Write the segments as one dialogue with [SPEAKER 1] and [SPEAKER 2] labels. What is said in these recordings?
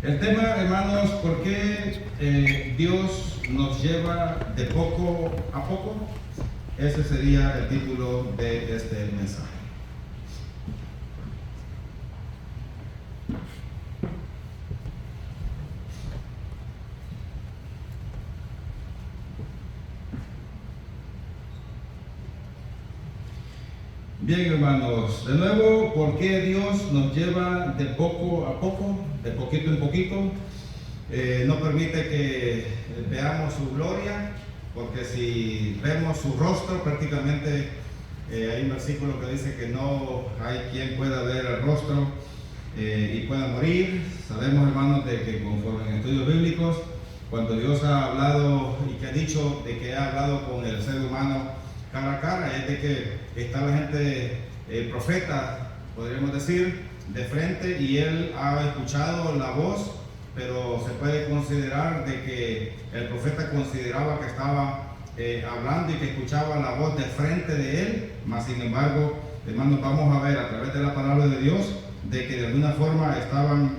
[SPEAKER 1] El tema, hermanos, ¿por qué Dios nos lleva de poco a poco? Ese sería el título de este mensaje. Bien, hermanos, de nuevo, ¿por qué Dios nos lleva de poco a poco, de poquito en poquito? No permite que veamos su gloria, porque si vemos su rostro, prácticamente hay un versículo que dice que no hay quien pueda ver el rostro y pueda morir. Sabemos, hermanos, de que conforme en estudios bíblicos, cuando Dios ha hablado y que ha dicho de que ha hablado con el ser humano cara a cara, es de que está la gente, el profeta, podríamos decir, de frente, y él ha escuchado la voz, pero se puede considerar de que el profeta consideraba que estaba hablando y que escuchaba la voz de frente de él, mas sin embargo, hermanos, vamos a ver a través de la palabra de Dios de que de alguna forma estaban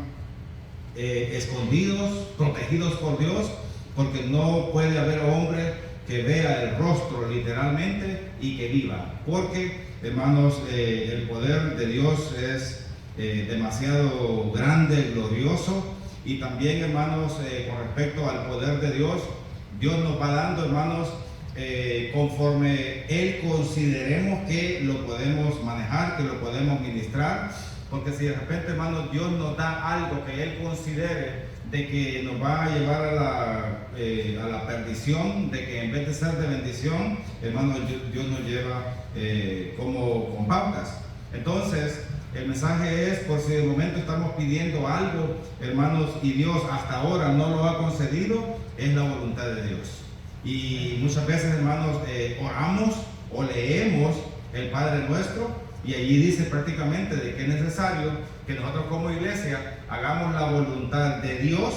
[SPEAKER 1] escondidos, protegidos por Dios, porque no puede haber hombre que vea el rostro literalmente y que viva, porque, hermanos, el poder de Dios es demasiado grande, glorioso. Y también, hermanos, con respecto al poder de Dios, Dios nos va dando, hermanos, conforme Él consideremos que lo podemos manejar, que lo podemos ministrar. Porque si de repente, hermanos, Dios nos da algo que Él considere de que nos va a llevar a la perdición, de que en vez de ser de bendición, hermanos, Dios nos lleva como con pautas. Entonces, el mensaje es, por si de momento estamos pidiendo algo, hermanos, y Dios hasta ahora no lo ha concedido, es la voluntad de Dios. Y muchas veces, hermanos, oramos o leemos el Padre Nuestro, y allí dice prácticamente de que es necesario que nosotros como iglesia hagamos la voluntad de Dios,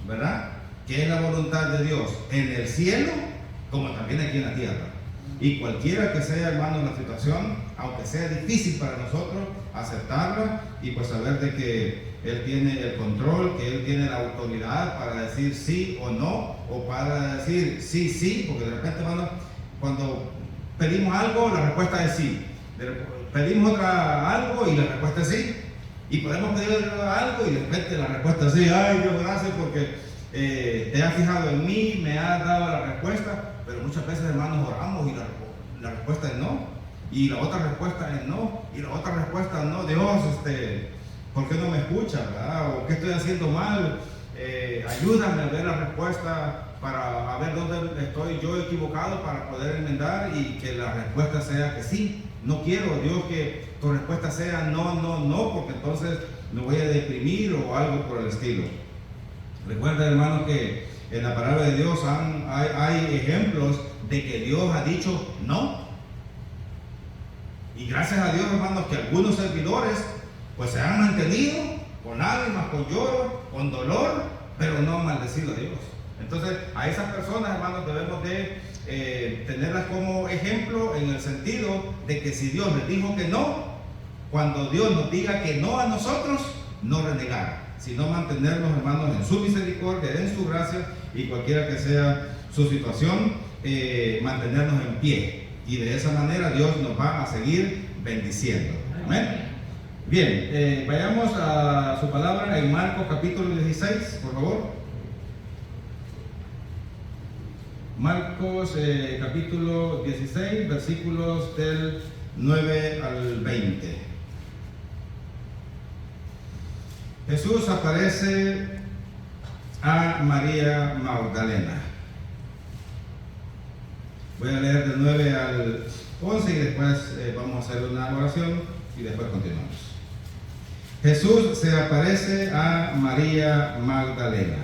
[SPEAKER 1] ¿verdad? ¿Qué es la voluntad de Dios? En el cielo, como también aquí en la tierra. Y cualquiera que sea, hermanos, la situación, aunque sea difícil para nosotros, aceptarla y pues saber de que Él tiene el control, que Él tiene la autoridad para decir sí o no, o para decir sí, sí, porque de repente, hermanos, cuando pedimos algo, la respuesta es sí. Pedimos algo y la respuesta es sí. Y podemos pedir algo y de repente la respuesta es sí. Ay, Dios, gracias porque te has fijado en mí, me has dado la respuesta. Pero muchas veces, hermanos, oramos y la respuesta es no. Y la otra respuesta es no. Y la otra respuesta es no. Dios, ¿por qué no me escuchas? ¿O qué estoy haciendo mal? Ayúdame a ver la respuesta para ver dónde estoy yo equivocado para poder enmendar y que la respuesta sea que sí. No quiero, Dios, que tu respuesta sea no, no, no, porque entonces me voy a deprimir o algo por el estilo. Recuerda, hermano, que en la palabra de Dios hay ejemplos de que Dios ha dicho no. Y gracias a Dios, hermanos, que algunos servidores pues se han mantenido con lágrimas, con lloro, con dolor, pero no han maldecido a Dios. Entonces, a esas personas, hermanos, debemos de tenerlas como ejemplo en el sentido de que si Dios les dijo que no, cuando Dios nos diga que no a nosotros, no renegar, sino mantenernos, hermanos, en su misericordia, en su gracia, y cualquiera que sea su situación, mantenernos en pie, y de esa manera Dios nos va a seguir bendiciendo. Amén. Bien, vayamos a su palabra en Marcos capítulo 16, por favor. Marcos capítulo 16, versículos del 9 al 20. Jesús aparece a María Magdalena. Voy a leer del 9 al 11 y después vamos a hacer una oración y después continuamos. Jesús se aparece a María Magdalena.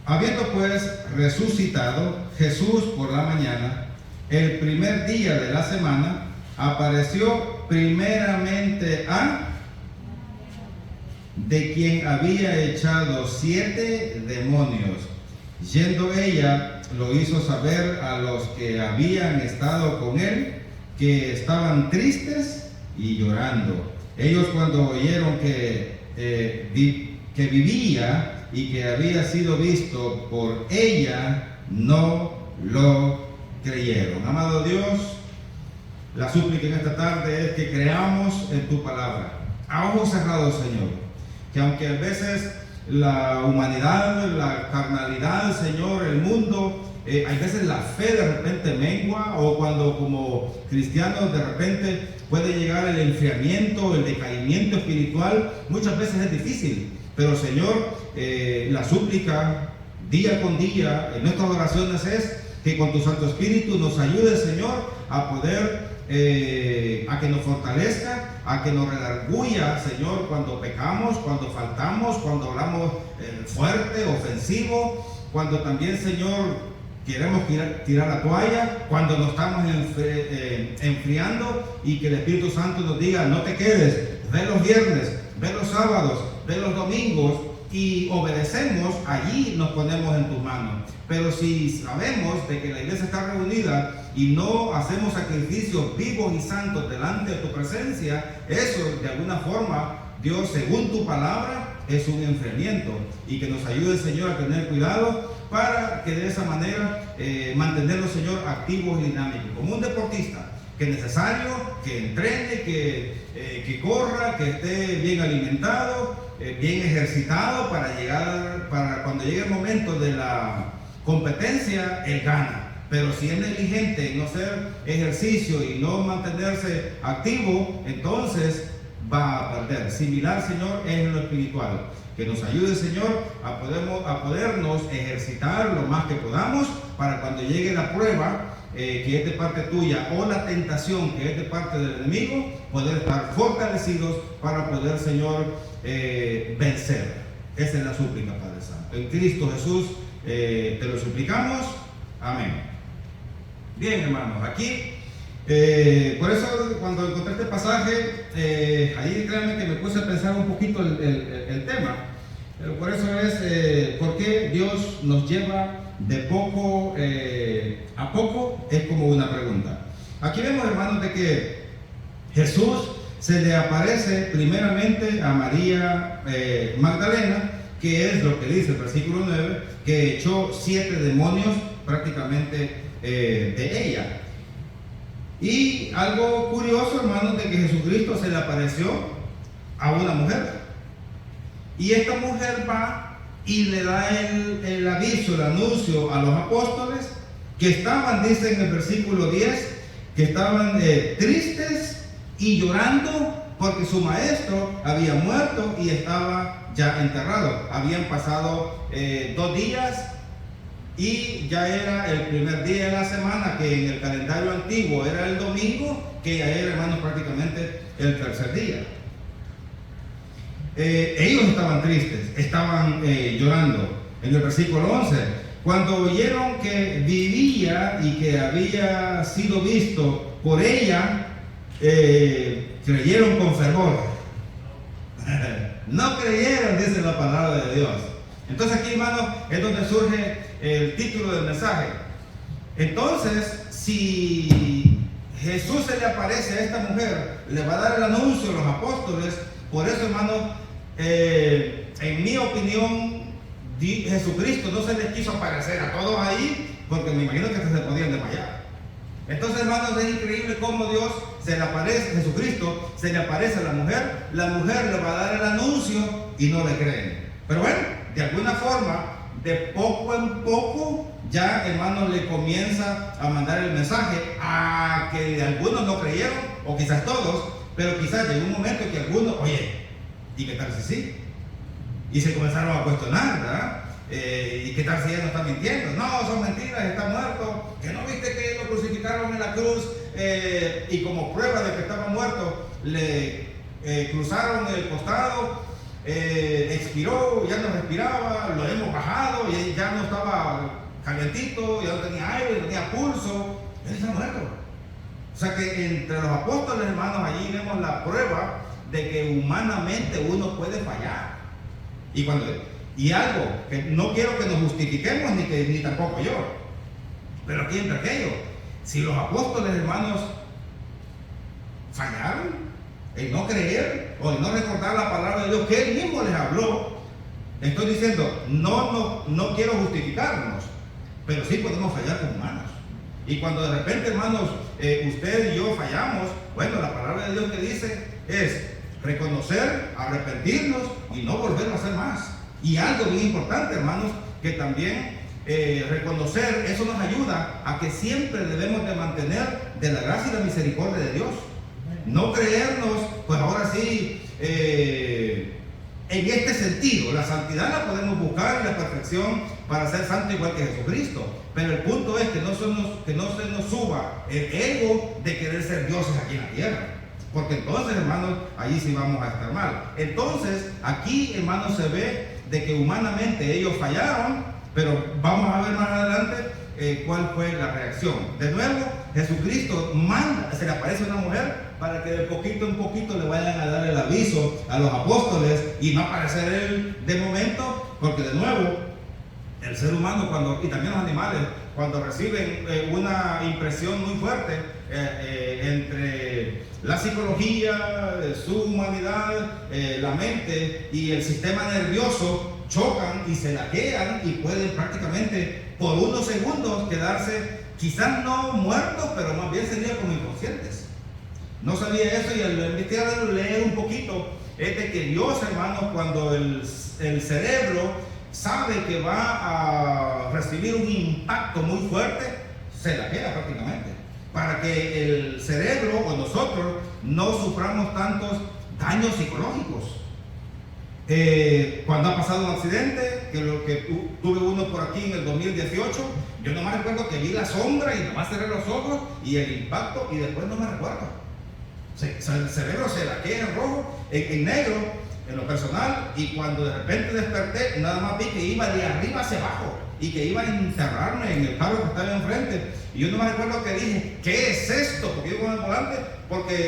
[SPEAKER 1] Habiendo pues resucitado Jesús por la mañana, el primer día de la semana, apareció primeramente a de quien había echado 7 demonios. Yendo ella, lo hizo saber a los que habían estado con él, que estaban tristes y llorando. Ellos, cuando oyeron que que vivía y que había sido visto por ella, no lo creyeron. Amado Dios, la súplica en esta tarde es que creamos en tu palabra, a ojos cerrados, Señor, que aunque a veces la humanidad, la carnalidad, Señor, el mundo, hay veces la fe de repente mengua, o cuando como cristianos de repente puede llegar el enfriamiento, el decaimiento espiritual, muchas veces es difícil, pero Señor, la súplica día con día en nuestras oraciones es que con tu Santo Espíritu nos ayude, Señor, a poder a que nos fortalezca, a que nos redarguya, Señor, cuando pecamos, cuando faltamos, cuando hablamos fuerte, ofensivo, cuando también, Señor, queremos tirar la toalla, cuando nos estamos enfriando, y que el Espíritu Santo nos diga: no te quedes, ve los viernes, ve los sábados, ve los domingos, y obedecemos, allí nos ponemos en tus manos. Pero si sabemos de que la iglesia está reunida y no hacemos sacrificios vivos y santos delante de tu presencia, eso de alguna forma, Dios, según tu palabra, es un enfriamiento. Y que nos ayude, Señor, a tener cuidado para que de esa manera mantenernos, Señor, activos y dinámicos, como un deportista, que es necesario que entrene, que corra, que esté bien alimentado, bien ejercitado, para cuando llegue el momento de la competencia, él gana. Pero si es negligente en no hacer ejercicio y no mantenerse activo, entonces va a perder. Similar, Señor, es en lo espiritual. Que nos ayude, Señor, a podernos ejercitar lo más que podamos, para cuando llegue la prueba que es de parte tuya, o la tentación que es de parte del enemigo, poder estar fortalecidos para poder, Señor, vencer. Esa es la súplica, Padre Santo. En Cristo Jesús te lo suplicamos. Amén. Bien, hermanos, aquí por eso cuando encontré este pasaje, ahí créanme que me puse a pensar un poquito el tema. Pero por eso es por qué Dios nos lleva de poco a poco, es como una pregunta. Aquí vemos, hermanos, de que Jesús se le aparece primeramente a María Magdalena, que es lo que dice el versículo 9, que echó 7 demonios prácticamente de ella. Y algo curioso, hermanos, de que Jesucristo se le apareció a una mujer. Y esta mujer va y le da el aviso, el anuncio a los apóstoles, que estaban, dice en el versículo 10, que estaban tristes y llorando porque su maestro había muerto y estaba ya enterrado. Habían pasado 2 días y ya era el primer día de la semana, que en el calendario antiguo era el domingo, que ya era, hermanos, prácticamente el tercer día. Ellos estaban tristes, estaban llorando. En el versículo 11, cuando oyeron que vivía y que había sido visto por ella, creyeron con fervor. No creyeron, dice la palabra de Dios. Entonces aquí, hermanos, es donde surge el título del mensaje. Entonces, si Jesús se le aparece a esta mujer, le va a dar el anuncio a los apóstoles. Por eso, hermanos, en mi opinión, Jesucristo no se les quiso aparecer a todos ahí, porque me imagino que se podían desmayar. Entonces, hermanos, es increíble cómo Dios se le aparece, Jesucristo se le aparece a la mujer le va a dar el anuncio y no le creen. Pero bueno, de alguna forma, de poco en poco, ya, hermanos, le comienza a mandar el mensaje a que algunos no creyeron, o quizás todos, pero quizás llegó un momento que algunos, oye, ¿y qué tal si sí? Y se comenzaron a cuestionar, ¿verdad? ¿Y qué tal si ella no está mintiendo? No, son mentiras, está muerto. ¿Que no viste que lo crucificaron en la cruz? Y como prueba de que estaba muerto, le cruzaron el costado, expiró, ya no respiraba, lo hemos bajado y ya no estaba calientito, ya no tenía aire, no tenía pulso. Él está muerto. O sea que entre los apóstoles, hermanos, allí vemos la prueba de que humanamente uno puede fallar. Y algo que no quiero que nos justifiquemos, ni tampoco yo, pero aquí entre aquellos, si los apóstoles, hermanos, fallaron en no creer o en no recordar la palabra de Dios que Él mismo les habló, Estoy diciendo, no quiero justificarnos, pero sí podemos fallar como humanos. Y cuando de repente, hermanos, usted y yo fallamos, bueno, la palabra de Dios que dice es reconocer, arrepentirnos y no volverlo a hacer más. Y algo bien importante, hermanos, que también reconocer, eso nos ayuda a que siempre debemos de mantener de la gracia y la misericordia de Dios. No creernos, pues ahora sí, en este sentido, la santidad la podemos buscar y la perfección para ser santo igual que Jesucristo. Pero el punto es que no se nos suba el ego de querer ser dioses aquí en la tierra. Porque entonces, hermanos, allí sí vamos a estar mal. Entonces, aquí, hermanos, se ve de que humanamente ellos fallaron, pero vamos a ver más adelante cuál fue la reacción. De nuevo, Jesucristo manda, se le aparece una mujer para que de poquito en poquito le vayan a dar el aviso a los apóstoles y no aparecer él de momento, porque de nuevo, el ser humano y también los animales, cuando reciben una impresión muy fuerte entre la psicología, su humanidad, la mente y el sistema nervioso, chocan y se laquean y pueden prácticamente por unos segundos quedarse, quizás no muertos, pero más bien serían como inconscientes. No sabía eso, y al investigar, leer un poquito, es de que Dios, hermanos, cuando el cerebro sabe que va a recibir un impacto muy fuerte, se laquea prácticamente, para que el cerebro o nosotros no suframos tantos daños psicológicos. Cuando ha pasado un accidente, tuve uno por aquí en el 2018, yo nomás recuerdo que vi la sombra y nomás cerré los ojos y el impacto, y después no me recuerdo. El cerebro se laquea en rojo, en negro, en lo personal, y cuando de repente desperté, nada más vi que iba de arriba hacia abajo y que iba a encerrarme en el carro que estaba enfrente. Y yo no me recuerdo que dije, ¿qué es esto? Porque yo con el volante,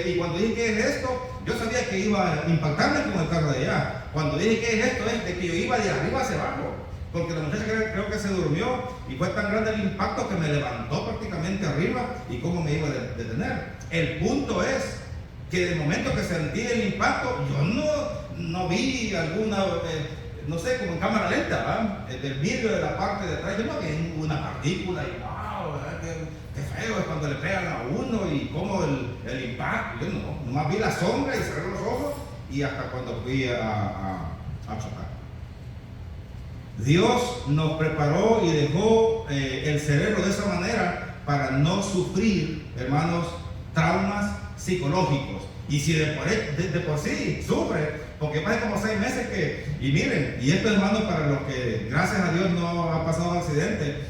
[SPEAKER 1] y cuando dije, ¿qué es esto? Yo sabía que iba a impactarme con el carro de allá. Cuando dije, ¿qué es esto? Es de que yo iba de arriba hacia abajo, porque la muchacha creo que se durmió y fue tan grande el impacto que me levantó prácticamente arriba, y cómo me iba a detener. El punto es que de momento que sentí el impacto, yo no vi alguna, no sé, como en cámara lenta, ¿verdad? Del vidrio de la parte de atrás, yo no vi una partícula y wow, qué feo es cuando le pegan a uno y cómo el impacto. Yo nomás vi la sombra y cerré los ojos, y hasta cuando fui a chocar. Dios nos preparó y dejó el cerebro de esa manera para no sufrir, hermanos, traumas psicológicos. Y si de por sí sufre, porque hace como 6 meses y miren, y esto, hermanos, para los que gracias a Dios no ha pasado un accidente,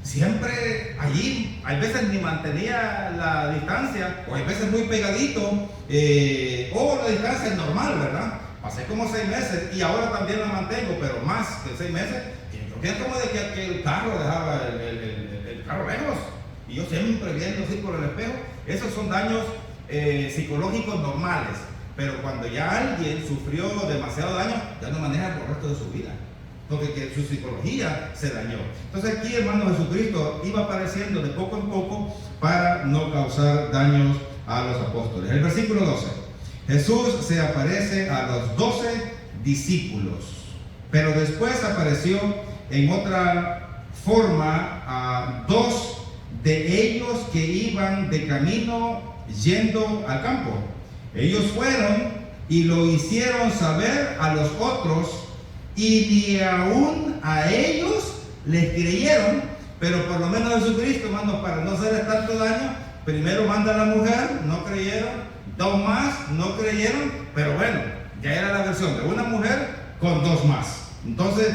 [SPEAKER 1] siempre allí, hay veces ni mantenía la distancia, o hay veces muy pegadito, o la distancia es normal, ¿verdad? Pasé como 6 meses y ahora también la mantengo, pero más que 6 meses, que es como de que el carro dejaba el carro lejos, y yo siempre viendo así por el espejo. Esos son daños psicológicos normales, pero cuando ya alguien sufrió demasiado daño, ya no maneja por el resto de su vida, porque que su psicología se dañó. Entonces aquí, hermano, Jesucristo iba apareciendo de poco en poco para no causar daños a los apóstoles. El versículo 12, Jesús se aparece a los 12 discípulos, pero después apareció en otra forma a 2 de ellos que iban de camino yendo al campo. Ellos fueron y lo hicieron saber a los otros, y ni aún a ellos les creyeron. Pero por lo menos Jesucristo, hermanos, para no hacerles tanto daño, primero manda a la mujer, no creyeron, 2 más, no creyeron, pero bueno, ya era la versión de una mujer con 2 más. Entonces,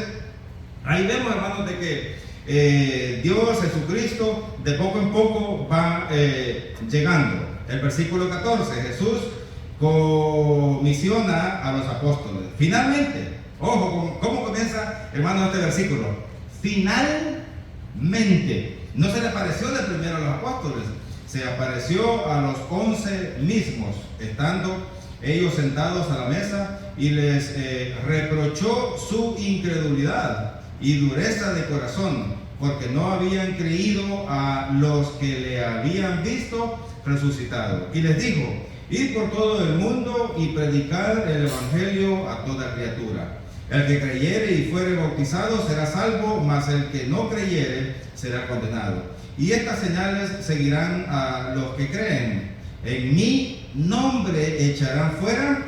[SPEAKER 1] ahí vemos, hermanos, de que Dios, Jesucristo, de poco en poco va llegando. El versículo 14, Jesús comisiona a los apóstoles. Finalmente, ojo, ¿cómo comienza, hermanos, este versículo? Finalmente, no se le apareció de primero a los apóstoles, se apareció a los 11 mismos, estando ellos sentados a la mesa, y les reprochó su incredulidad y dureza de corazón, porque no habían creído a los que le habían visto resucitado. Y les dijo: id por todo el mundo y predicar el evangelio a toda criatura. El que creyere y fuere bautizado será salvo, mas el que no creyere será condenado. Y estas señales seguirán a los que creen. En mi nombre echarán fuera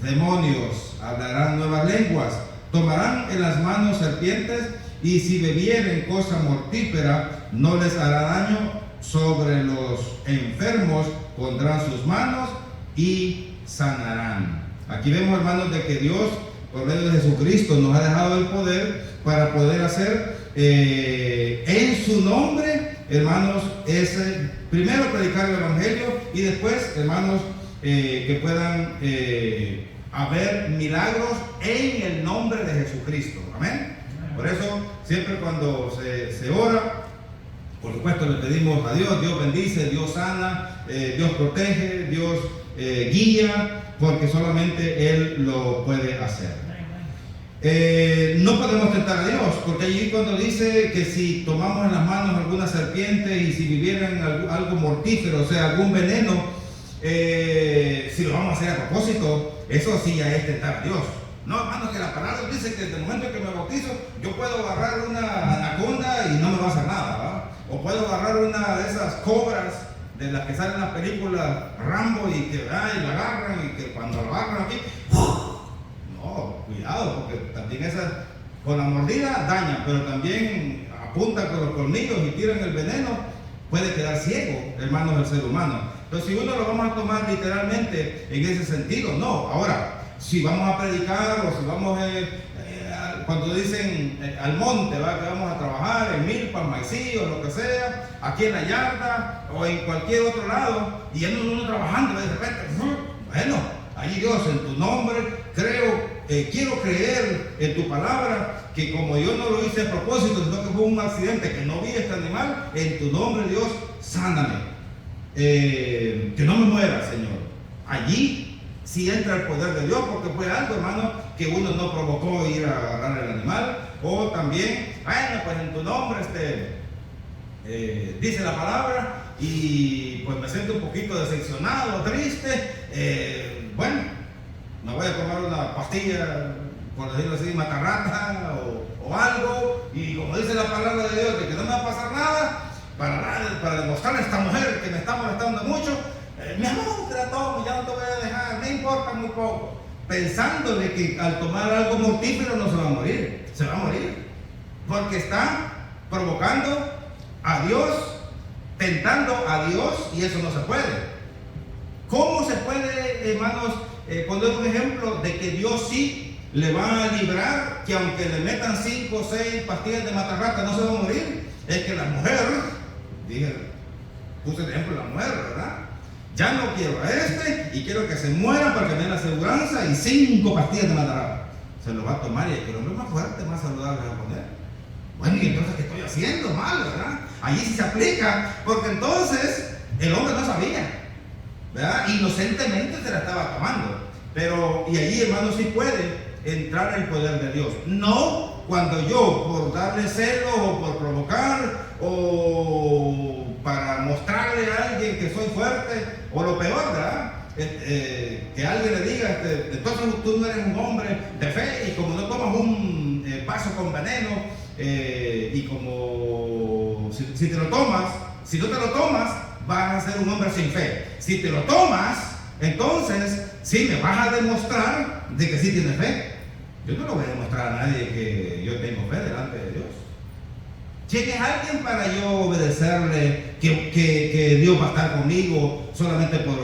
[SPEAKER 1] demonios, hablarán nuevas lenguas, tomarán en las manos serpientes, y si bebieren cosa mortífera no les hará daño. Sobre los enfermos pondrán sus manos y sanarán. Aquí vemos, hermanos, de que Dios, por medio de Jesucristo, nos ha dejado el poder para poder hacer en su nombre, hermanos, es primero predicar el Evangelio, y después, hermanos, que puedan haber milagros en el nombre de Jesucristo. Amén. Por eso, siempre cuando se ora, por supuesto le pedimos a Dios, Dios bendice, Dios sana, Dios protege, Dios guía, porque solamente Él lo puede hacer. No podemos tentar a Dios, porque allí cuando dice que si tomamos en las manos alguna serpiente y si vivieran algo mortífero, o sea, algún veneno, si lo vamos a hacer a propósito, eso sí ya es tentar a Dios. No, hermanos, que la palabra dice que desde el momento en que me bautizo, yo puedo agarrar una anaconda y no me va a hacer nada, ¿verdad? O puedo agarrar una de esas cobras de las que salen en las películas Rambo y que la agarran, y que cuando lo agarran aquí, no, cuidado, porque también esa con la mordida daña, pero también apunta con los colmillos y tiran el veneno, puede quedar ciego, hermanos, del ser humano. Entonces, si uno lo vamos a tomar literalmente en ese sentido, no. Ahora, si vamos a predicar o si vamos cuando dicen al monte, ¿va? Que vamos a trabajar en Milpa, Maicí o lo que sea, aquí en la yarda o en cualquier otro lado, y ya no uno trabajando, de repente, bueno, allí Dios, en tu nombre quiero creer en tu palabra, que como yo no lo hice a propósito, sino que fue un accidente, que no vi este animal, en tu nombre, Dios, sáname, que no me muera, Señor. Allí si entra el poder de Dios, porque fue algo, hermano, que uno no provocó ir a agarrar el animal. O también, bueno, pues en tu nombre dice la palabra, y pues me siento un poquito decepcionado, triste, bueno, me voy a tomar una pastilla, por decirlo así, matarrata o algo, y como dice la palabra de Dios, de que no me va a pasar nada, para demostrarle a esta mujer que me está molestando mucho, mi amor, te la tomo, ya no te voy a dejar, me importa muy poco, pensando de que al tomar algo mortífero no se va a morir, se va a morir, porque está provocando a Dios, tentando a Dios, y eso no se puede. ¿Cómo se puede, hermanos, poner un ejemplo de que Dios sí le va a librar, que aunque le metan 5 o 6 pastillas de matarrata no se va a morir? Es que la mujer, puse el ejemplo de la mujer, ¿verdad? Ya no quiero a y quiero que se muera para que me dé la aseguranza y 5 pastillas de matarrata. Se lo va a tomar, y el hombre más fuerte, más saludable va a poner. Bueno, y entonces, ¿qué estoy haciendo mal, verdad? Allí sí se aplica, porque entonces el hombre no sabía, ¿verdad? Inocentemente se la estaba tomando. Pero, y allí, hermano, sí puede entrar el poder de Dios. No cuando yo, por darle celo o por provocar o para mostrarle a alguien que soy fuerte, o lo peor, ¿verdad? Que alguien le diga, entonces tú no eres un hombre de fe, y como no tomas un vaso con veneno, y como si te lo tomas, si no te lo tomas, vas a ser un hombre sin fe. Si te lo tomas, entonces sí me vas a demostrar de que sí tienes fe. Yo no lo voy a demostrar a nadie que yo tengo fe delante de Dios. ¿Quién es alguien para yo obedecerle que Dios va a estar conmigo solamente por...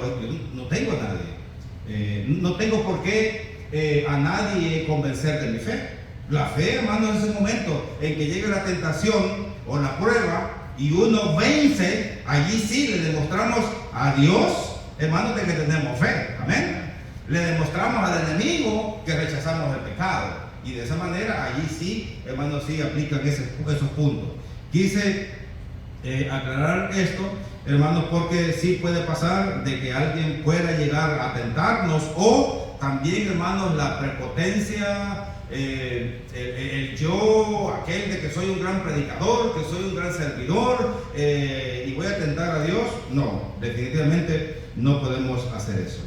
[SPEAKER 1] No tengo a nadie. No tengo por qué a nadie convencer de mi fe. La fe, hermano, es ese momento en que llega la tentación o la prueba y uno vence. Allí sí le demostramos a Dios, hermano, de que tenemos fe. Amén. Le demostramos al enemigo que rechazamos el pecado. Y de esa manera, allí sí, hermanos, sí aplican esos puntos. Quise aclarar esto, hermanos, porque sí puede pasar de que alguien pueda llegar a tentarnos, o también, hermanos, la prepotencia, el yo, aquel de que soy un gran predicador, que soy un gran servidor, y voy a tentar a Dios. No, definitivamente no podemos hacer eso.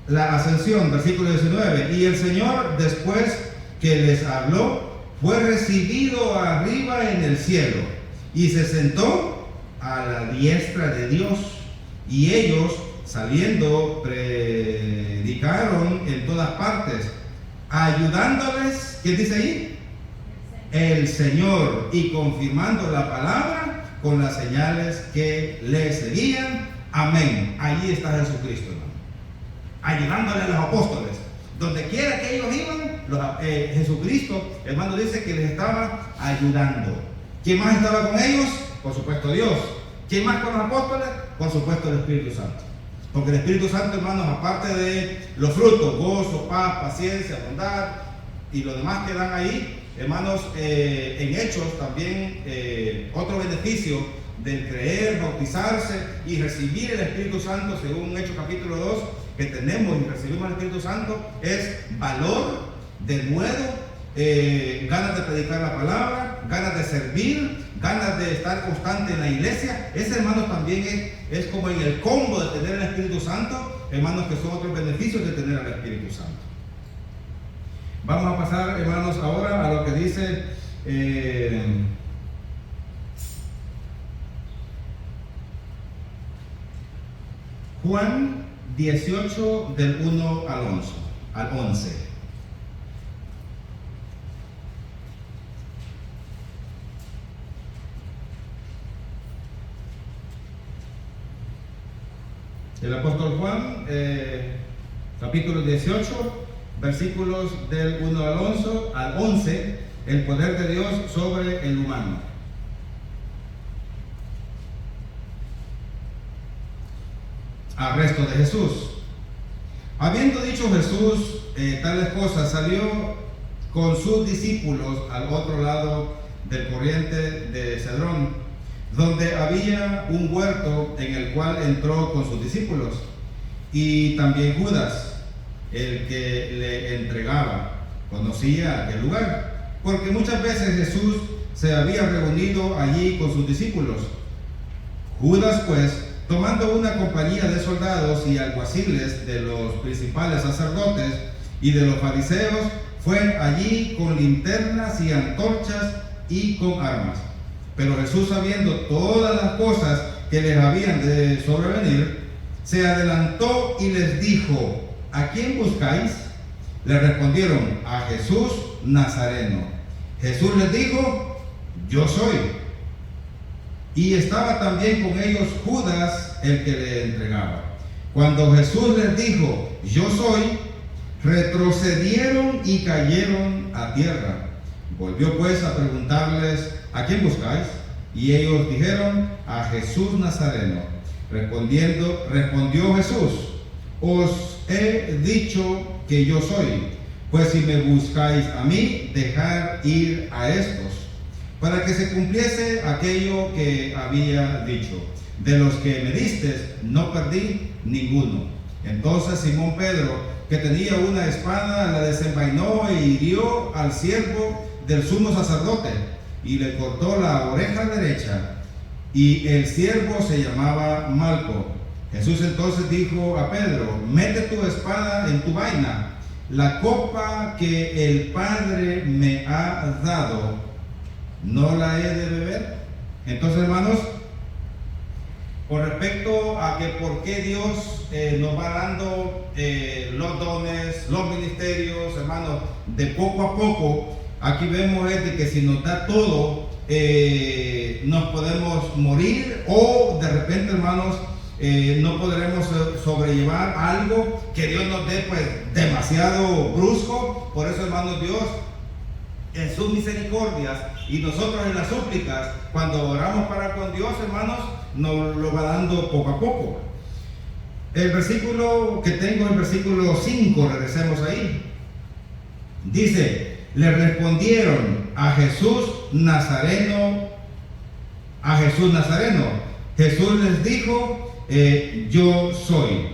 [SPEAKER 1] La ascensión, versículo 19, y el Señor, después que les habló fue recibido arriba en el cielo y se sentó a la diestra de Dios. Y ellos, saliendo, predicaron en todas partes, ayudándoles, ¿qué dice ahí? El Señor, y confirmando la palabra con las señales que le seguían. Amén. Allí está Jesucristo, hermano, ayudándole a los apóstoles. Donde quiera que ellos iban, Jesucristo, hermano, dice que les estaba ayudando. ¿Quién más estaba con ellos? Por supuesto Dios. ¿Quién más con los apóstoles? Por supuesto el Espíritu Santo. Porque el Espíritu Santo, hermanos, aparte de los frutos, gozo, paz, paciencia, bondad y lo demás que dan ahí, hermanos, en Hechos también otro beneficio del creer, bautizarse y recibir el Espíritu Santo, según Hechos capítulo 2, que tenemos y recibimos el Espíritu Santo, es valor, denuedo, ganas de predicar la palabra, ganas de servir, ganas de estar constante en la iglesia. Ese, hermanos, también es como en el combo de tener el Espíritu Santo, hermanos, que son otros beneficios de tener al Espíritu Santo. Vamos a pasar, hermanos, ahora a lo que dice Juan 18 del 1 al 11. El apóstol Juan, capítulo 18, versículos del 1 al 11, el poder de Dios sobre el humano. Arresto de Jesús. Habiendo dicho Jesús tales cosas, salió con sus discípulos al otro lado del torrente de Cedrón, donde había un huerto en el cual entró con sus discípulos, y también Judas, el que le entregaba, conocía aquel lugar, porque muchas veces Jesús se había reunido allí con sus discípulos. Judas, pues, tomando una compañía de soldados y alguaciles de los principales sacerdotes y de los fariseos, fue allí con linternas y antorchas y con armas. Pero Jesús, sabiendo todas las cosas que les habían de sobrevenir, se adelantó y les dijo: ¿a quién buscáis? Le respondieron: a Jesús Nazareno. Jesús les dijo: yo soy. Y estaba también con ellos Judas, el que le entregaba. Cuando Jesús les dijo: yo soy, retrocedieron y cayeron a tierra. Volvió pues a preguntarles: ¿a quién buscáis? Y ellos dijeron: a Jesús Nazareno. Respondió Jesús: os he dicho que yo soy. Pues si me buscáis a mí, dejad ir a estos, para que se cumpliese aquello que había dicho: de los que me diste, no perdí ninguno. Entonces Simón Pedro, que tenía una espada, la desenvainó e hirió al siervo del sumo sacerdote, y le cortó la oreja derecha, y el siervo se llamaba Malco. Jesús entonces dijo a Pedro: mete tu espada en tu vaina. La copa que el Padre me ha dado, ¿no la he de beber? Entonces, hermanos, con respecto a que por qué Dios nos va dando los dones, los ministerios, hermanos, de poco a poco, aquí vemos de que si nos da todo, nos podemos morir, o de repente, hermanos, no podremos sobrellevar algo que Dios nos dé pues demasiado brusco. Por eso, hermanos, Dios en sus misericordias y nosotros en las súplicas, cuando oramos para con Dios, hermanos, nos lo va dando poco a poco. El versículo que tengo, el versículo 5, regresemos ahí. Dice: le respondieron: a Jesús Nazareno, a Jesús Nazareno. Jesús les dijo: yo soy.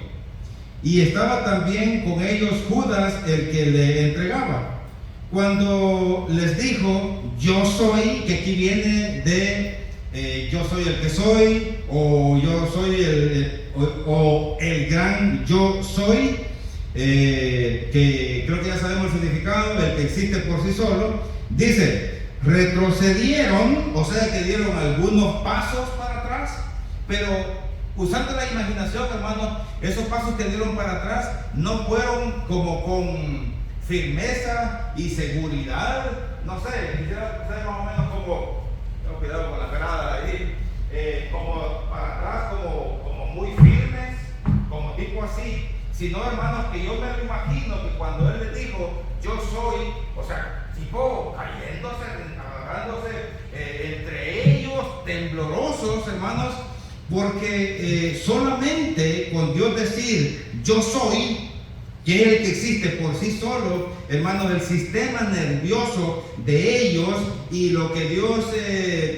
[SPEAKER 1] Y estaba también con ellos Judas, el que le entregaba. Cuando les dijo yo soy, que aquí viene de yo soy el que soy, o yo soy el gran yo soy, que creo que ya sabemos el significado, el que existe por sí solo, dice, retrocedieron, o sea que dieron algunos pasos para atrás, pero usando la imaginación, hermanos, esos pasos que dieron para atrás no fueron como con firmeza y seguridad, no sé, quisiera ser más o menos como, tengo cuidado con la grada ahí, como para atrás, como muy firmes, como tipo así, sino, hermanos, que yo me lo imagino que cuando él les dijo, yo soy, o sea, tipo cayéndose, agarrándose entre ellos, temblorosos, hermanos, porque solamente con Dios decir, yo soy, que es el que existe por sí solo, hermanos, el sistema nervioso de ellos y lo que Dios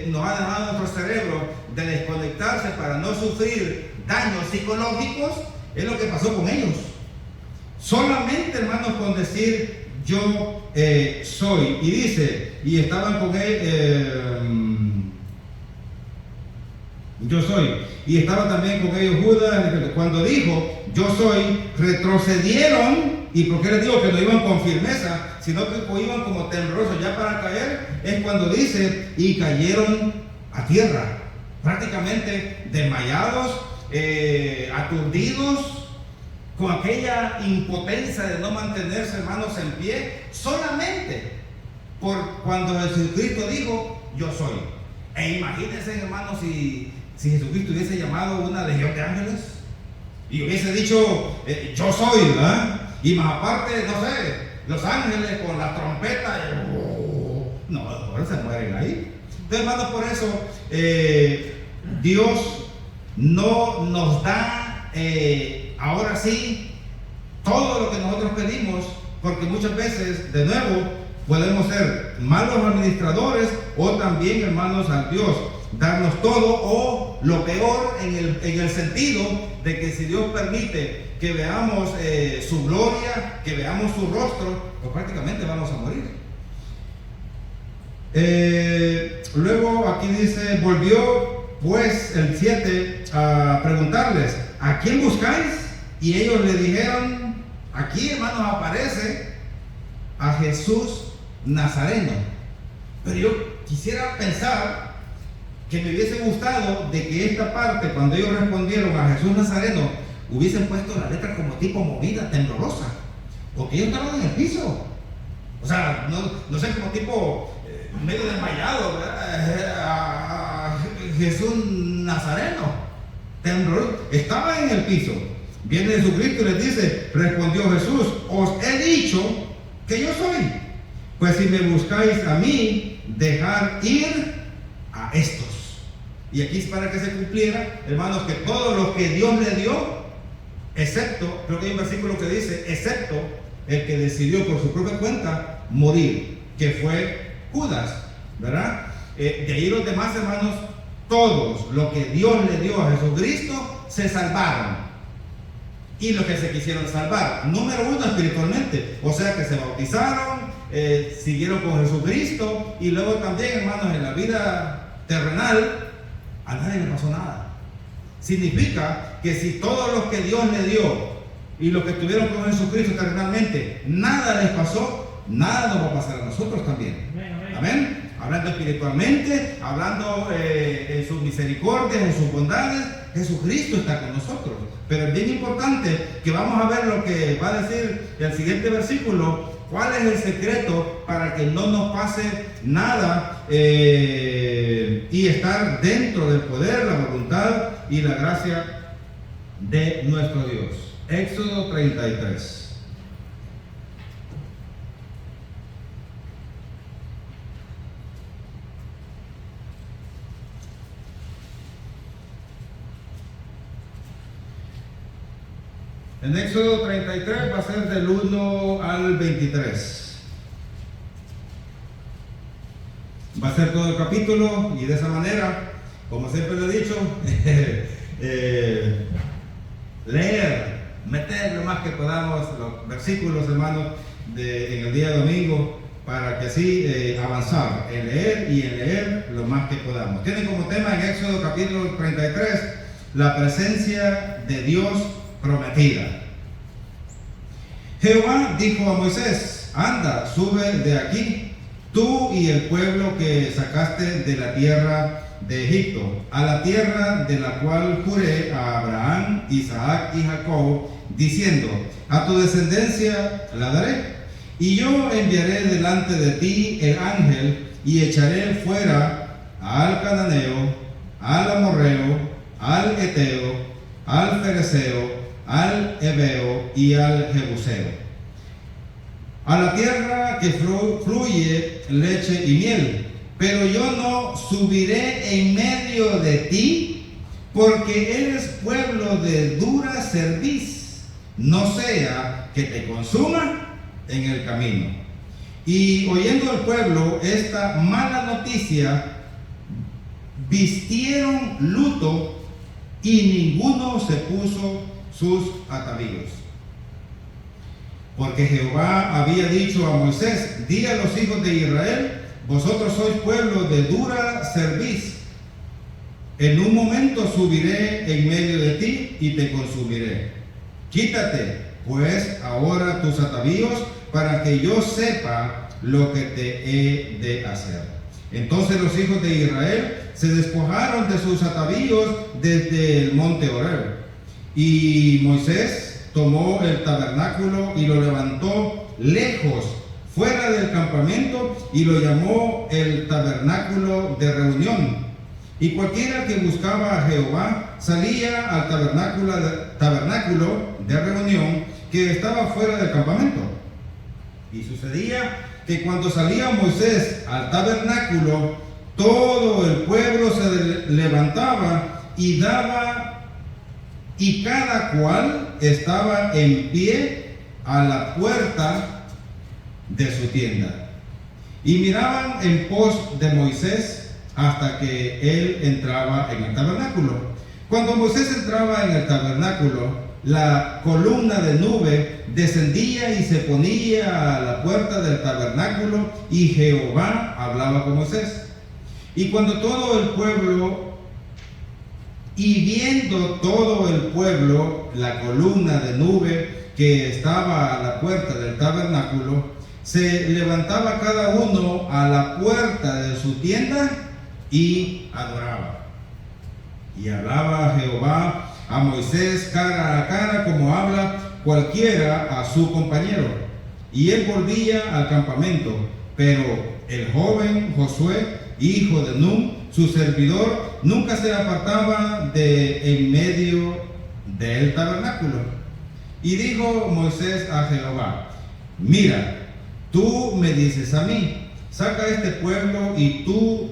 [SPEAKER 1] nos ha dejado en nuestro cerebro de desconectarse para no sufrir daños psicológicos, es lo que pasó con ellos. Solamente, hermanos, con decir yo soy. Y dice, y estaban con él, yo soy. Y estaba también con ellos Judas. Cuando dijo yo soy, retrocedieron. ¿Y por qué les digo que no iban con firmeza, sino que iban como temblorosos ya para caer? Es cuando dice, y cayeron a tierra, prácticamente desmayados, aturdidos, con aquella impotencia de no mantenerse, hermanos, en pie, solamente por cuando Jesucristo dijo, yo soy. E imagínense, hermanos, si Jesucristo hubiese llamado una legión de ángeles y hubiese dicho, yo soy, ¿verdad? Y más aparte, no sé, los ángeles con la trompeta, no, ahora se mueren ahí. Entonces, hermanos, por eso Dios no nos da ahora sí todo lo que nosotros pedimos, porque muchas veces, de nuevo, podemos ser malos administradores o también, hermanos, a Dios darnos todo, o lo peor en el sentido de que si Dios permite que veamos su gloria, que veamos su rostro, pues prácticamente vamos a morir. Luego aquí dice, volvió pues el 7 a preguntarles, ¿a quién buscáis? Y ellos le dijeron, aquí, hermanos, aparece a Jesús Nazareno. Pero yo quisiera pensar que me hubiese gustado de que esta parte, cuando ellos respondieron a Jesús Nazareno, hubiesen puesto la letra como tipo movida, temblorosa, porque ellos estaban en el piso. O sea, no sé, como tipo medio desmayado, ¿verdad? Jesús Nazareno, tembloroso, estaba en el piso. Viene Jesucristo y les dice, respondió Jesús, os he dicho que yo soy. Pues si me buscáis a mí, dejad ir a estos. Y aquí es para que se cumpliera, hermanos, que todo lo que Dios le dio, excepto, creo que hay un versículo que dice, excepto el que decidió por su propia cuenta morir, que fue Judas, ¿verdad? De ahí los demás, hermanos, todos lo que Dios le dio a Jesucristo se salvaron. Y los que se quisieron salvar, número uno, espiritualmente, o sea que se bautizaron, siguieron con Jesucristo, y luego también, hermanos, en la vida terrenal a nadie le pasó nada. Significa que si todos los que Dios le dio y los que estuvieron con Jesucristo terrenalmente, nada les pasó, nada nos va a pasar a nosotros también. Amén. Hablando espiritualmente, hablando en sus misericordias, en sus bondades, Jesucristo está con nosotros. Pero es bien importante que vamos a ver lo que va a decir el siguiente versículo. ¿Cuál es el secreto para que no nos pase nada y estar dentro del poder, la voluntad y la gracia de nuestro Dios? Éxodo 33. En Éxodo 33 va a ser del 1 al 23. Va a ser todo el capítulo, y de esa manera, como siempre lo he dicho, leer, meter lo más que podamos los versículos, hermanos, en el día domingo, para que así avanzar en leer y en leer lo más que podamos. Tienen como tema en Éxodo capítulo 33 la presencia de Dios prometida. Jehová dijo a Moisés: anda, sube de aquí, tú y el pueblo que sacaste de la tierra de Egipto, a la tierra de la cual juré a Abraham, Isaac y Jacob, diciendo: a tu descendencia la daré. Y yo enviaré delante de ti el ángel, y echaré fuera al cananeo, al amorreo, al eteo, al fereceo, al heveo y al jebuseo, a la tierra que fluye leche y miel. Pero yo no subiré en medio de ti, porque eres pueblo de dura cerviz, no sea que te consuma en el camino. Y oyendo el pueblo esta mala noticia, vistieron luto y ninguno se puso sus atavíos. Porque Jehová había dicho a Moisés: di a los hijos de Israel: vosotros sois pueblo de dura cerviz. En un momento subiré en medio de ti y te consumiré. Quítate pues ahora tus atavíos, para que yo sepa lo que te he de hacer. Entonces los hijos de Israel se despojaron de sus atavíos desde el monte Horeb. Y Moisés tomó el tabernáculo y lo levantó lejos, fuera del campamento, y lo llamó el tabernáculo de reunión. Y cualquiera que buscaba a Jehová salía al tabernáculo de reunión que estaba fuera del campamento. Y sucedía que cuando salía Moisés al tabernáculo, todo el pueblo se levantaba y daba, y cada cual estaba en pie a la puerta de su tienda, y miraban en pos de Moisés hasta que él entraba en el tabernáculo. Cuando Moisés entraba en el tabernáculo, la columna de nube descendía y se ponía a la puerta del tabernáculo, y Jehová hablaba con Moisés. Y cuando todo el pueblo, y viendo todo el pueblo la columna de nube que estaba a la puerta del tabernáculo, se levantaba cada uno a la puerta de su tienda y adoraba. Y hablaba Jehová a Moisés cara a cara, como habla cualquiera a su compañero. Y él volvía al campamento, pero el joven Josué, hijo de Nun, su servidor, nunca se apartaba de en medio del tabernáculo. Y dijo Moisés a Jehová: mira, tú me dices a mí: saca este pueblo, y tú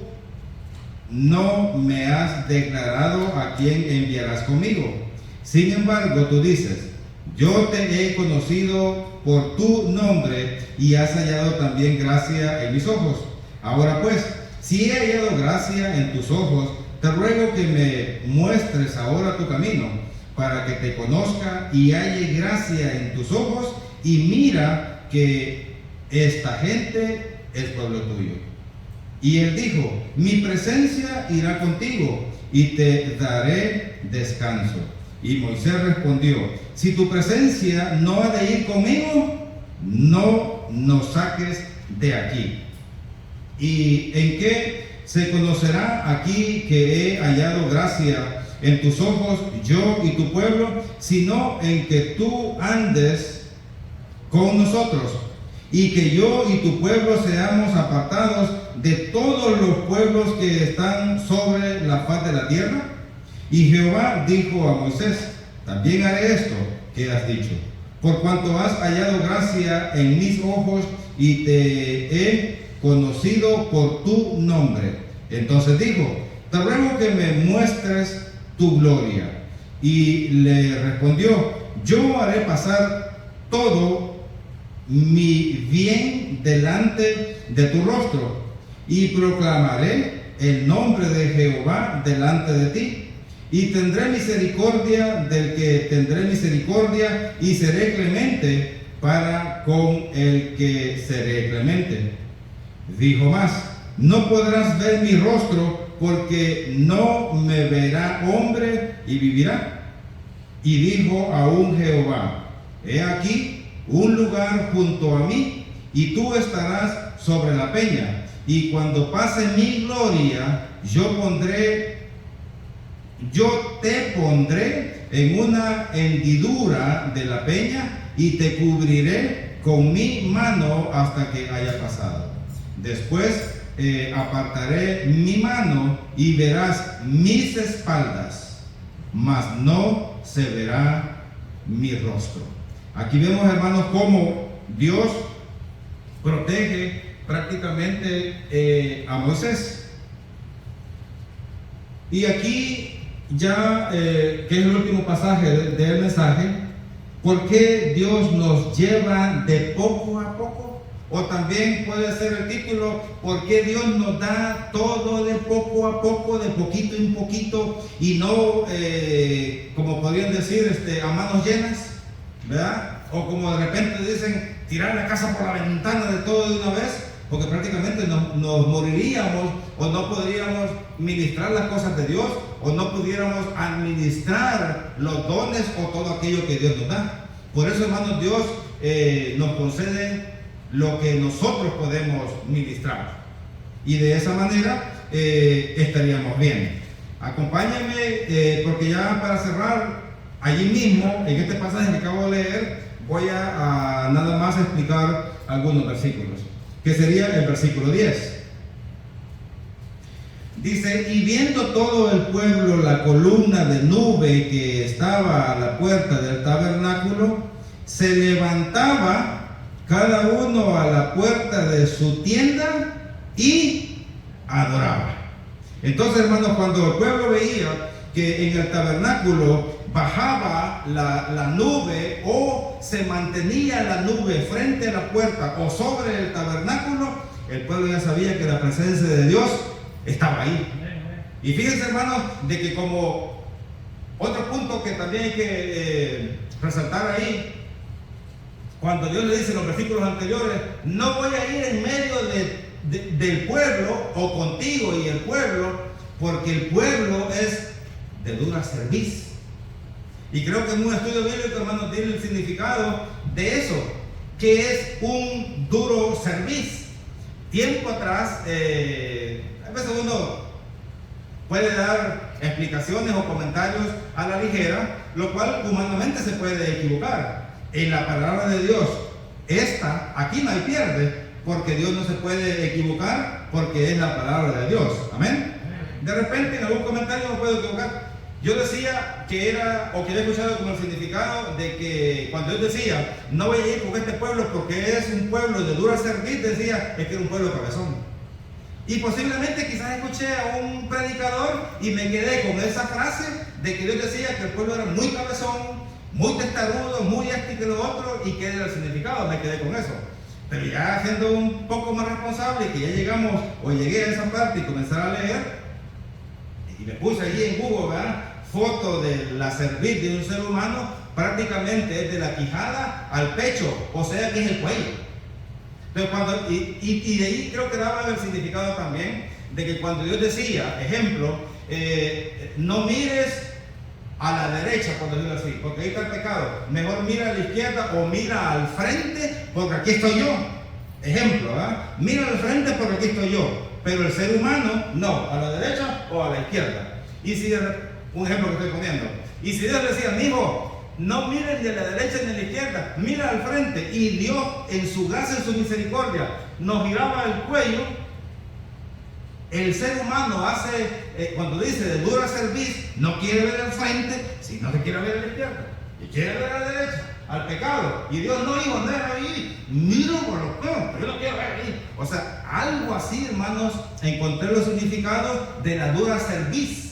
[SPEAKER 1] no me has declarado a quién enviarás conmigo. Sin embargo, tú dices: yo te he conocido por tu nombre, y has hallado también gracia en mis ojos. Ahora pues, si he hallado gracia en tus ojos, te ruego que me muestres ahora tu camino, para que te conozca y halle gracia en tus ojos, y mira que esta gente es pueblo tuyo. Y él dijo: mi presencia irá contigo, y te daré descanso. Y Moisés respondió: si tu presencia no ha de ir conmigo, no nos saques de aquí. ¿Y en qué se conocerá aquí que he hallado gracia en tus ojos, yo y tu pueblo, sino en que tú andes con nosotros, y que yo y tu pueblo seamos apartados de todos los pueblos que están sobre la faz de la tierra? Y Jehová dijo a Moisés: también haré esto que has dicho, por cuanto has hallado gracia en mis ojos, y te he conocido por tu nombre. Entonces dijo: te ruego que me muestres tu gloria. Y le respondió: yo haré pasar todo mi bien delante de tu rostro, y proclamaré el nombre de Jehová delante de ti, y tendré misericordia del que tendré misericordia, y seré clemente para con el que seré clemente. Dijo más: no podrás ver mi rostro, porque no me verá hombre y vivirá. Y dijo aún Jehová: he aquí, un lugar junto a mí, y tú estarás sobre la peña. Y cuando pase mi gloria, yo te pondré en una hendidura de la peña y te cubriré con mi mano hasta que haya pasado. Después apartaré mi mano y verás mis espaldas, mas no se verá mi rostro. Aquí vemos, hermanos, cómo Dios protege prácticamente a Moisés. Y aquí ya, que es el último pasaje del mensaje, ¿por qué Dios nos lleva de poco a poco? O también puede ser el título, ¿por qué Dios nos da todo de poco a poco, de poquito en poquito, y no, como podrían decir, a manos llenas, ¿verdad? O como de repente dicen, tirar la casa por la ventana de todo de una vez, porque prácticamente nos moriríamos, o no podríamos ministrar las cosas de Dios, o no pudiéramos administrar los dones o todo aquello que Dios nos da. Por eso, hermanos, Dios nos concede lo que nosotros podemos ministrar, y de esa manera estaríamos bien. Acompáñenme, porque ya para cerrar, allí mismo, en este pasaje que acabo de leer, voy a nada más explicar algunos versículos, que sería el versículo 10. Dice: y viendo todo el pueblo la columna de nube que estaba a la puerta del tabernáculo, se levantaba cada uno a la puerta de su tienda y adoraba. Entonces, hermanos, cuando el pueblo veía que en el tabernáculo bajaba la nube, o se mantenía la nube frente a la puerta o sobre el tabernáculo, el pueblo ya sabía que la presencia de Dios estaba ahí. Y fíjense, hermanos, de que como otro punto que también hay que resaltar ahí, cuando Dios le dice en los versículos anteriores, no voy a ir en medio del pueblo, o contigo y el pueblo, porque el pueblo es de dura cerviz. Y creo que en un estudio bíblico, hermanos, tiene el significado de eso, que es un duro cerviz. Tiempo atrás, a veces uno puede dar explicaciones o comentarios a la ligera, lo cual humanamente se puede equivocar. En la palabra de Dios, aquí no hay pierde, porque Dios no se puede equivocar, porque es la palabra de Dios. Amén. De repente en algún comentario me puedo equivocar. Yo decía que era, o que había escuchado como el significado de que cuando Dios decía, no voy a ir con este pueblo porque es un pueblo de dura cerviz, decía, es que era un pueblo cabezón. Y posiblemente quizás escuché a un predicador y me quedé con esa frase de que Dios decía que el pueblo era muy cabezón, muy testarudo, muy esto y que lo otro, y que era el significado. Me quedé con eso. Pero ya siendo un poco más responsable, que ya llegamos, o llegué a esa parte y comenzar a leer, y me puse allí en Google, ¿verdad?, foto de la cerviz de un ser humano, prácticamente es de la quijada al pecho, o sea que es el cuello. Entonces, y de ahí creo que daba el significado también de que cuando Dios decía, ejemplo, no mires a la derecha cuando Dios así, porque ahí está el pecado, mejor mira a la izquierda o mira al frente porque aquí estoy yo. Ejemplo, ¿verdad? Mira al frente porque aquí estoy yo, pero el ser humano no, a la derecha o a la izquierda. Y si, un ejemplo que estoy poniendo, y si Dios decía, mijo, no miren ni a la derecha ni a la izquierda, mira al frente, y Dios en su gracia, en su misericordia, nos giraba el cuello, el ser humano hace, cuando dice de dura cerviz, no quiere ver al frente, sino que quiere ver a la izquierda, y quiere ver a la derecha, al pecado. Y Dios, no, hijo, no es ahí, mira por los peos, yo no quiero ver ahí. O sea, algo así, hermanos, encontré los significados de la dura cerviz.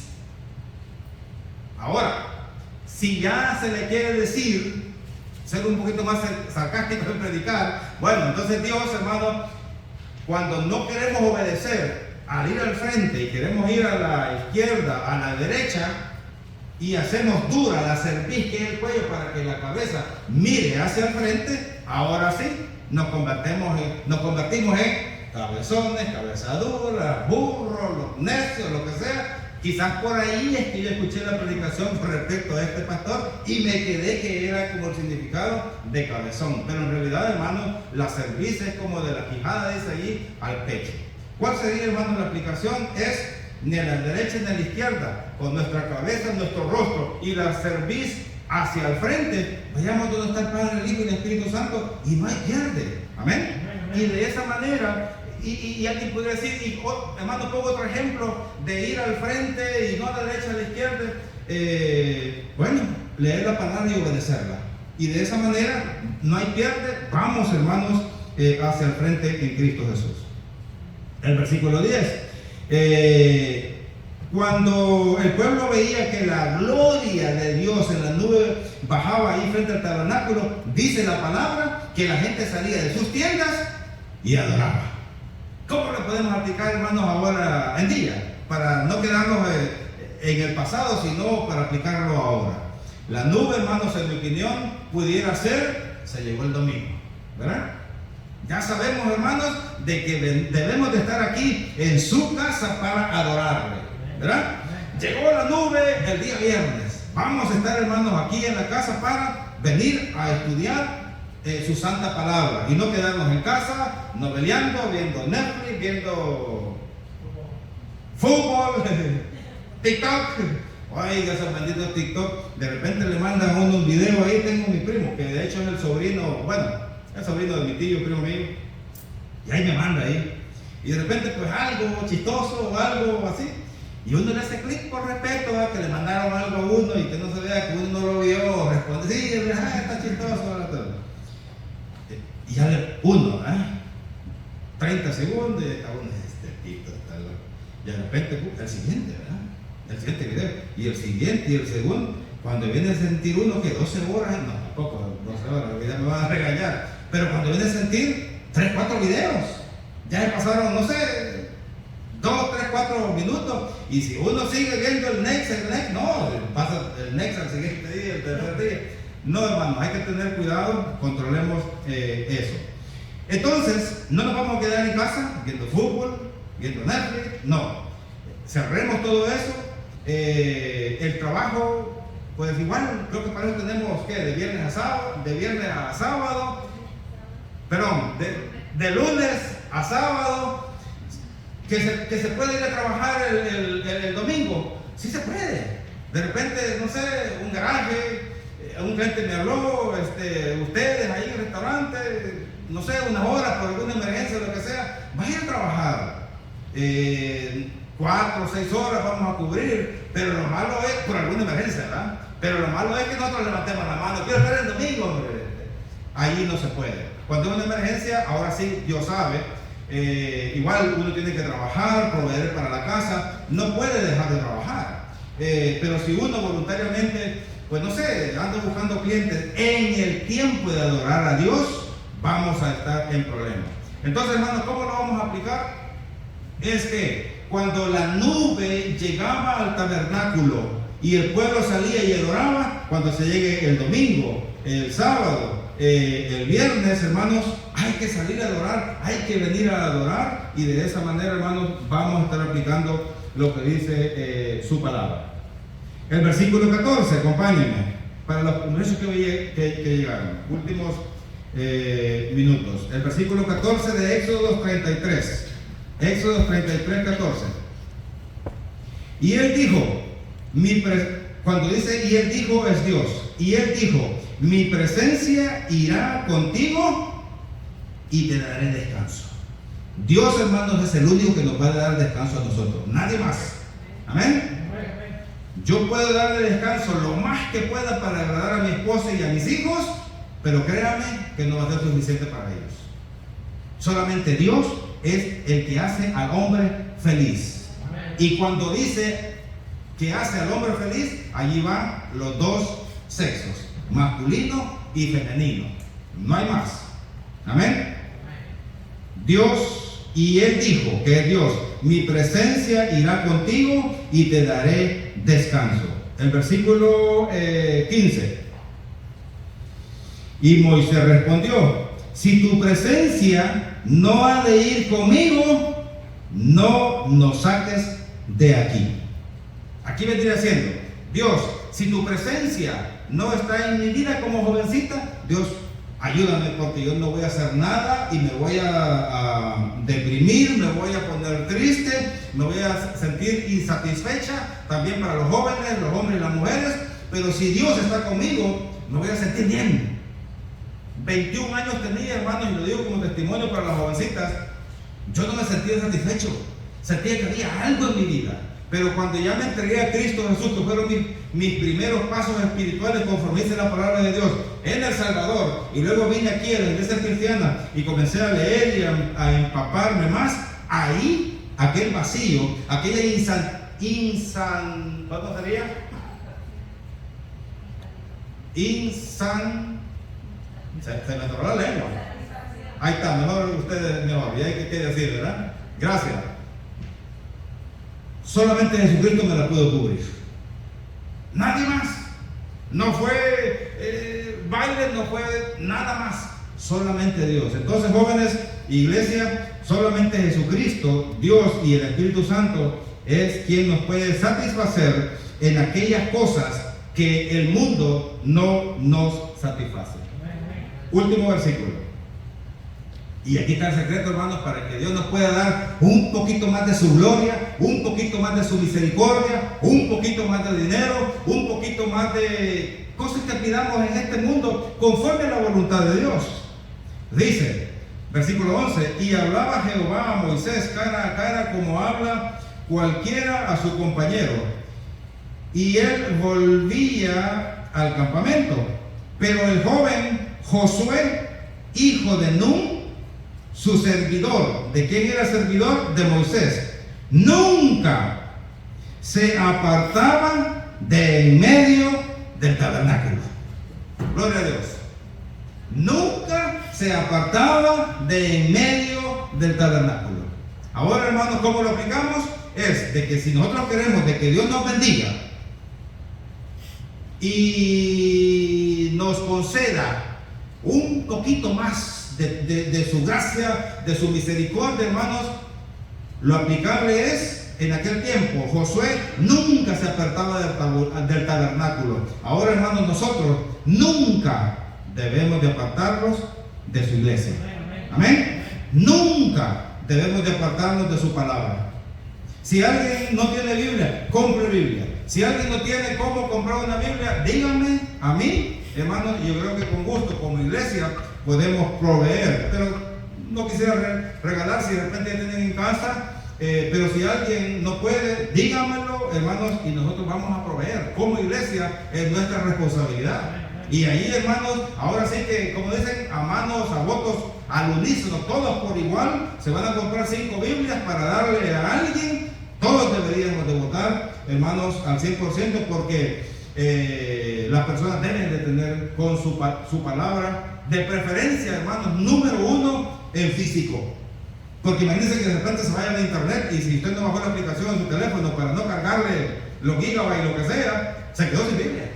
[SPEAKER 1] Ahora, si ya se le quiere decir, ser un poquito más sarcástico en predicar, bueno, entonces Dios, hermano, cuando no queremos obedecer al ir al frente y queremos ir a la izquierda, a la derecha, y hacemos dura la cerviz, que es el cuello, para que la cabeza mire hacia el frente, ahora sí nos convertimos en cabezones, cabeza dura, burros, los necios, lo que sea, Quizás por ahí es que yo escuché la predicación con respecto a este pastor y me quedé que era como el significado de cabezón. Pero en realidad, hermano, la cerviz es como de la quijada, dice allí, al pecho. ¿Cuál sería, hermano, la aplicación? Es ni a la derecha ni a la izquierda, con nuestra cabeza, nuestro rostro y la cerviz hacia el frente. Vayamos donde está el Padre, el Hijo y el Espíritu Santo y no hay pierde. Amén. Y de esa manera, y alguien podría decir, hermano, pongo otro ejemplo de ir al frente y no a la derecha, a la izquierda. Bueno, leer la palabra y obedecerla. Y de esa manera no hay pierde. Vamos, hermanos, hacia el frente en Cristo Jesús. El versículo 10. Cuando el pueblo veía que la gloria de Dios en la nube bajaba ahí frente al tabernáculo, dice la palabra que la gente salía de sus tiendas y adoraba. ¿Cómo lo podemos aplicar, hermanos, ahora en día? Para no quedarnos en el pasado, sino para aplicarlo ahora. La nube, hermanos, en mi opinión, pudiera ser, se llegó el domingo, ¿verdad? Ya sabemos, hermanos, de que debemos de estar aquí en su casa para adorarle, ¿verdad? Llegó la nube el día viernes. Vamos a estar, hermanos, aquí en la casa para venir a estudiar su santa palabra y no quedarnos en casa noveleando, viendo Netflix, viendo fútbol, TikTok. Oiga, esos benditos TikTok, de repente le mandan a uno un video ahí. Tengo mi primo, que de hecho es el sobrino, bueno, el sobrino de mi tío, primo mío, y ahí me manda ahí. Y de repente pues algo chistoso o algo así, y uno le hace clic por respeto, que le mandaron algo a uno y que no se vea que uno no lo vio, responde, sí, está chistoso, todo. Y ya uno, 30 segundos y está uno, este tipo está loco. Y de repente el siguiente, ¿verdad? El siguiente video, y el siguiente y el segundo. Cuando viene a sentir uno que 12 horas, no, tampoco 12 horas, ya me van a regañar. Pero cuando viene a sentir 3, 4 videos, ya le pasaron, no sé, 2, 3, 4 minutos. Y si uno sigue viendo el next, no, pasa el next al siguiente día, el tercer día. No, hermanos, hay que tener cuidado, controlemos eso. Entonces, no nos vamos a quedar en casa viendo fútbol, viendo Netflix, no. Cerremos todo eso. El trabajo, pues igual, creo que para eso tenemos, ¿qué? De viernes a sábado, perdón, de lunes a sábado, que se puede ir a trabajar el domingo. Sí se puede. De repente, no sé, un garaje. Un cliente me habló, ustedes ahí en el restaurante, no sé, unas horas por alguna emergencia o lo que sea, vayan a trabajar. 4 o 6 horas vamos a cubrir, pero lo malo es, por alguna emergencia, ¿verdad? Pero lo malo es que nosotros levantemos la mano, quiero estar el domingo, hombre. Ahí no se puede. Cuando es una emergencia, ahora sí, Dios sabe, igual uno tiene que trabajar, proveer para la casa, no puede dejar de trabajar. Pero si uno voluntariamente, pues no sé, anda buscando clientes en el tiempo de adorar a Dios, vamos a estar en problemas. Entonces, hermanos, ¿cómo lo vamos a aplicar? Es que cuando la nube llegaba al tabernáculo y el pueblo salía y adoraba, cuando se llegue el domingo, el sábado, el viernes, hermanos, hay que salir a adorar, hay que venir a adorar, y de esa manera, hermanos, vamos a estar aplicando lo que dice su palabra. El versículo 14, acompáñenme, para los primeros que llegaron, últimos minutos. El versículo 14 de Éxodo 33. Éxodo 33, 14. Y él dijo, cuando dice y él dijo es Dios, y él dijo, mi presencia irá contigo y te daré descanso. Dios, hermanos, es el único que nos va a dar descanso a nosotros, nadie más. Amén. Yo puedo darle descanso lo más que pueda para agradar a mi esposa y a mis hijos, pero créame que no va a ser suficiente para ellos. Solamente Dios es el que hace al hombre feliz. Y cuando dice que hace al hombre feliz, allí van los dos sexos, masculino y femenino. No hay más. Amén. Dios, y él dijo, que es Dios, mi presencia irá contigo y te daré descanso. El versículo 15. Y Moisés respondió, si tu presencia no ha de ir conmigo, no nos saques de aquí. Aquí vendría diciendo, Dios, si tu presencia no está en mi vida como jovencita, Dios, ayúdame, porque yo no voy a hacer nada y me voy a deprimir, me voy a poner triste, me voy a sentir insatisfecha, también para los jóvenes, los hombres y las mujeres, pero si Dios está conmigo, me voy a sentir bien. 21 años tenía, hermanos, y lo digo como testimonio para las jovencitas, yo no me sentía satisfecho, sentía que había algo en mi vida. Pero cuando ya me entregué a Cristo Jesús, que fueron mis primeros pasos espirituales conforme dice la palabra de Dios en El Salvador, y luego vine aquí a la iglesia cristiana y comencé a leer y a empaparme más, ahí aquel vacío, aquella ¿cómo sería? Se me atoró la lengua. Ahí está, mejor ustedes, mejor, y hay que decir, ¿verdad? Gracias. Solamente Jesucristo me la pudo cubrir. Nadie más. No fue baile, no fue nada más. Solamente Dios. Entonces, jóvenes, iglesia, solamente Jesucristo, Dios y el Espíritu Santo es quien nos puede satisfacer en aquellas cosas que el mundo no nos satisface. Último versículo. Y aquí está el secreto, hermanos, para que Dios nos pueda dar un poquito más de su gloria, un poquito más de su misericordia, un poquito más de dinero, un poquito más de cosas que pidamos en este mundo conforme a la voluntad de Dios. Dice, versículo 11, y hablaba Jehová a Moisés cara a cara como habla cualquiera a su compañero. Y él volvía al campamento. Pero el joven Josué, hijo de Nun, su servidor, ¿de quién era servidor? De Moisés, nunca se apartaba de en medio del tabernáculo. Gloria a Dios. Nunca se apartaba de en medio del tabernáculo. Ahora, hermanos, ¿cómo lo aplicamos? Es de que si nosotros queremos de que Dios nos bendiga y nos conceda un poquito más de su gracia, de su misericordia, hermanos, lo aplicable es, en aquel tiempo, Josué nunca se apartaba del tabernáculo. Ahora, hermanos, nosotros nunca debemos de apartarnos de su iglesia. Amén. Nunca debemos de apartarnos de su palabra. Si alguien no tiene Biblia, compre Biblia. Si alguien no tiene cómo comprar una Biblia, díganme a mí, hermanos, y yo creo que con gusto, como iglesia, podemos proveer. Pero no quisiera regalar si de repente ya tienen en casa, pero si alguien no puede, díganmelo, hermanos, y nosotros vamos a proveer. Como iglesia es nuestra responsabilidad. Y ahí, hermanos, ahora sí que, como dicen, a manos, a votos, al unísono, todos por igual, se van a comprar 5 Biblias para darle a alguien. Todos deberíamos de votar, hermanos, al 100%, porque las personas deben de tener con su palabra, de preferencia, hermanos, número 1 en físico. Porque imagínense que de repente se vaya a internet y si usted no bajó la aplicación en su teléfono para no cargarle los gigabytes y lo que sea, se quedó sin Biblia.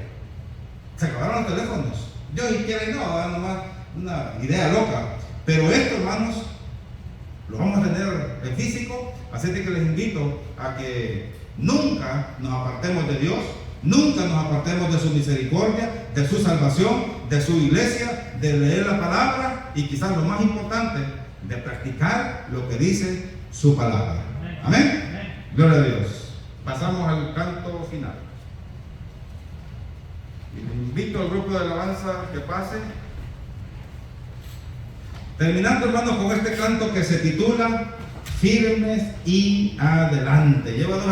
[SPEAKER 1] Se acabaron los teléfonos. Yo y quiera y no, nomás una idea loca. Pero esto, hermanos, lo vamos a tener en físico. Así que les invito a que nunca nos apartemos de Dios, nunca nos apartemos de su misericordia, de su salvación, de su iglesia, de leer la palabra y quizás lo más importante, de practicar lo que dice su palabra. Amén. Gloria a Dios. Pasamos al canto final. Invito al grupo de alabanza que pase. Terminando, hermanos, con este canto que se titula Firmes y Adelante. Lleva 2